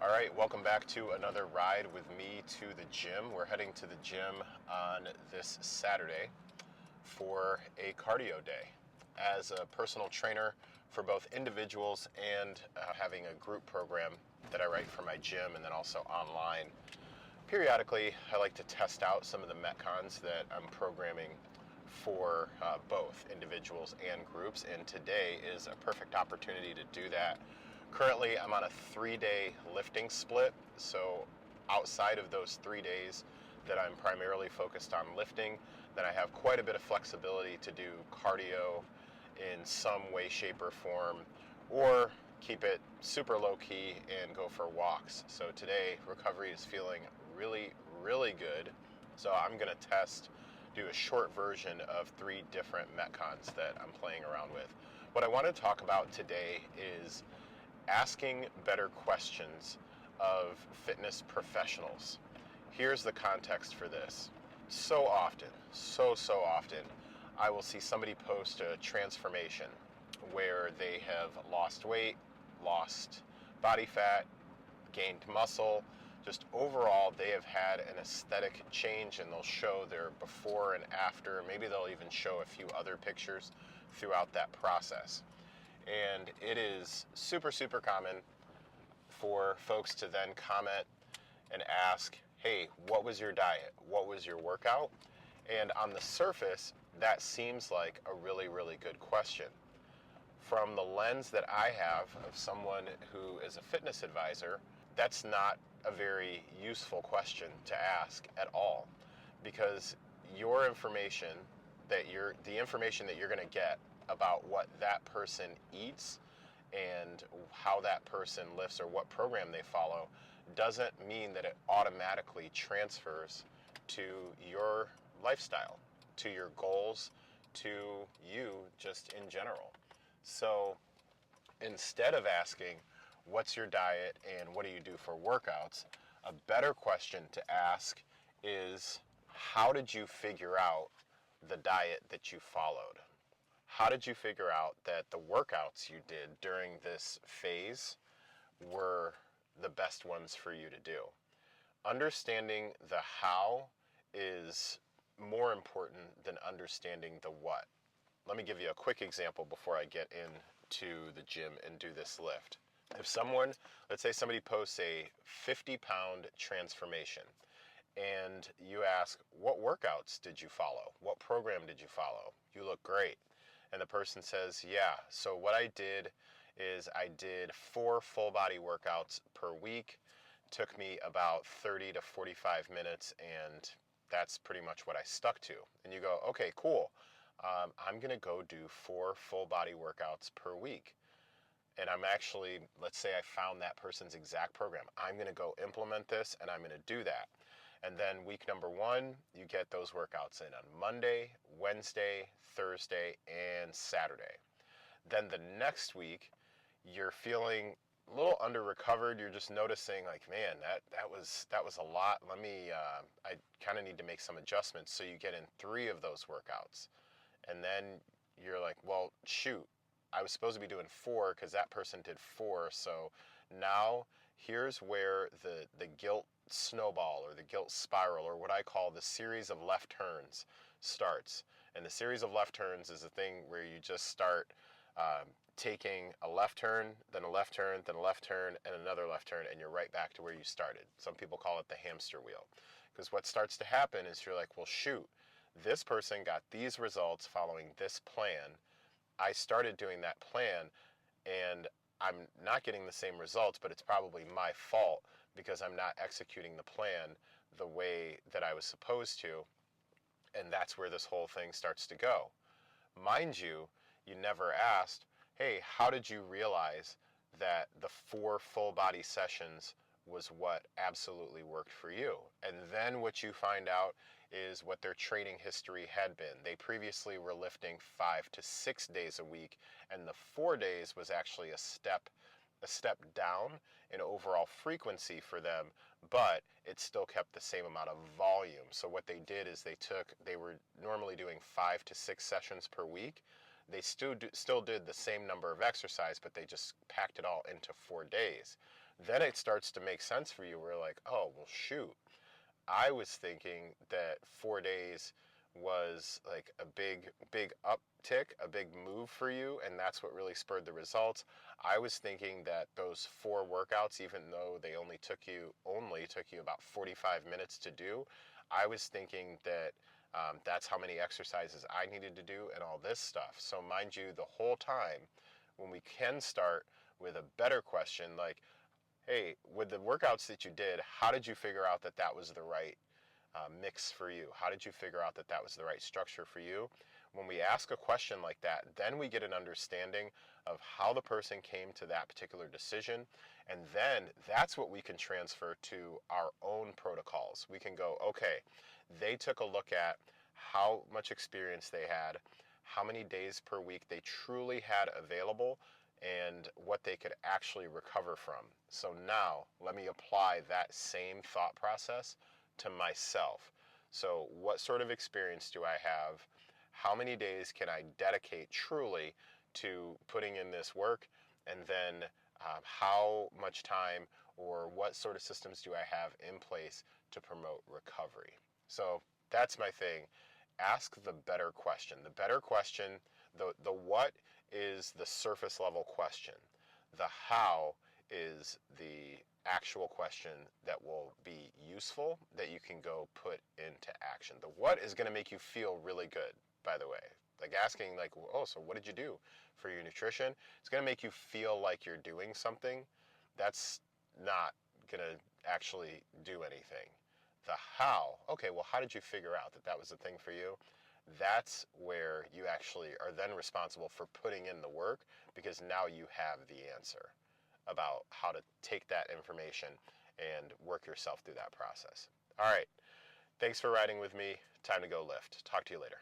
All right, welcome back to another ride with me to the gym. We're heading to the gym on this Saturday for a cardio day. As a personal trainer for both individuals and having a group program that I write for my gym and then also online, periodically I like to test out some of the Metcons that I'm programming for both individuals and groups, and today is a perfect opportunity to do that. Currently, I'm on a 3-day lifting split, so outside of those 3 days that I'm primarily focused on lifting, then I have quite a bit of flexibility to do cardio in some way, shape, or form, or keep it super low key and go for walks. So today, recovery is feeling really, really good. So I'm gonna do a short version of 3 different Metcons that I'm playing around with. What I want to talk about today is asking better questions of fitness professionals. Here's the context for this. So often, so often, I will see somebody post a transformation where they have lost weight, lost body fat, gained muscle. Just overall, they have had an aesthetic change, and they'll show their before and after. Maybe they'll even show a few other pictures throughout that process. And it is super common for folks to then comment and ask, hey, what was your diet? What was your workout? And on the surface, that seems like a really good question. From the lens that I have of someone who is a fitness advisor, that's not a very useful question to ask at all, because your information the information that you're going to get about what that person eats and how that person lifts or what program they follow doesn't mean that it automatically transfers to your lifestyle, to your goals, to you just in general. So instead of asking, what's your diet and what do you do for workouts, a better question to ask is, how did you figure out the diet that you followed? How did you figure out that the workouts you did during this phase were the best ones for you to do? Understanding the how is more important than understanding the what. Let me give you a quick example before I get into the gym and do this lift. If someone, let's say somebody posts a 50-pound transformation, and you ask, what workouts did you follow? What program did you follow? You look great. And the person says, yeah, so what I did is I did 4 full body workouts per week. Took me about 30 to 45 minutes, and that's pretty much what I stuck to. And you go, okay, cool. I'm going to go do 4 full body workouts per week. And I'm actually, let's say I found that person's exact program. I'm going to go implement this, and I'm going to do that. And then week number 1, you get those workouts in on Monday, Wednesday, Thursday, and Saturday. Then the next week, you're feeling a little under recovered. You're just noticing, like, man, that was a lot. I kind of need to make some adjustments. So you get in 3 of those workouts. And then you're like, well, shoot, I was supposed to be doing 4 because that person did 4. So now here's where the guilt snowball or the guilt spiral, or what I call the series of left turns, starts. And the series of left turns is a thing where you just start taking a left turn, then a left turn, then a left turn, and another left turn, and you're right back to where you started. Some people call it the hamster wheel. Because what starts to happen is you're like, well, shoot, this person got these results following this plan. I started doing that plan, and I'm not getting the same results, but it's probably my fault because I'm not executing the plan the way that I was supposed to, and that's where this whole thing starts to go. Mind you, you never asked, hey, how did you realize that the 4 full body sessions was what absolutely worked for you? And then what you find out is what their training history had been. They previously were lifting 5 to 6 days a week, and the 4 days was actually a step down in overall frequency for them, but it still kept the same amount of volume. So what they did is they were normally doing 5 to 6 sessions per week. They still did the same number of exercise, but they just packed it all into 4 days. then it starts to make sense for you. We're like, oh, well, shoot. I was thinking that 4 days was like a big uptick, a big move for you, and that's what really spurred the results. I was thinking that those 4 workouts, even though they only took you about 45 minutes to do, I was thinking that that's how many exercises I needed to do and all this stuff. So mind you, the whole time, when we can start with a better question like, hey, with the workouts that you did, how did you figure out that that was the right mix for you? How did you figure out that that was the right structure for you? When we ask a question like that, then we get an understanding of how the person came to that particular decision. And then that's what we can transfer to our own protocols. We can go, okay, they took a look at how much experience they had, how many days per week they truly had available, and what they could actually recover from. So now let me apply that same thought process to myself. So what sort of experience do I have? How many days can I dedicate truly to putting in this work? And then how much time or what sort of systems do I have in place to promote recovery? So that's my thing. Ask the better question. The better question, the what is the surface level question. The how is the actual question that will be useful that you can go put into action. The what is going to make you feel really good, by the way. Like asking like, oh, so what did you do for your nutrition? It's going to make you feel like you're doing something. That's not going to actually do anything. The how, okay, well, how did you figure out that that was the thing for you? That's where you actually are then responsible for putting in the work, because now you have the answer about how to take that information and work yourself through that process. All right, thanks for riding with me. Time to go lift. Talk to you later.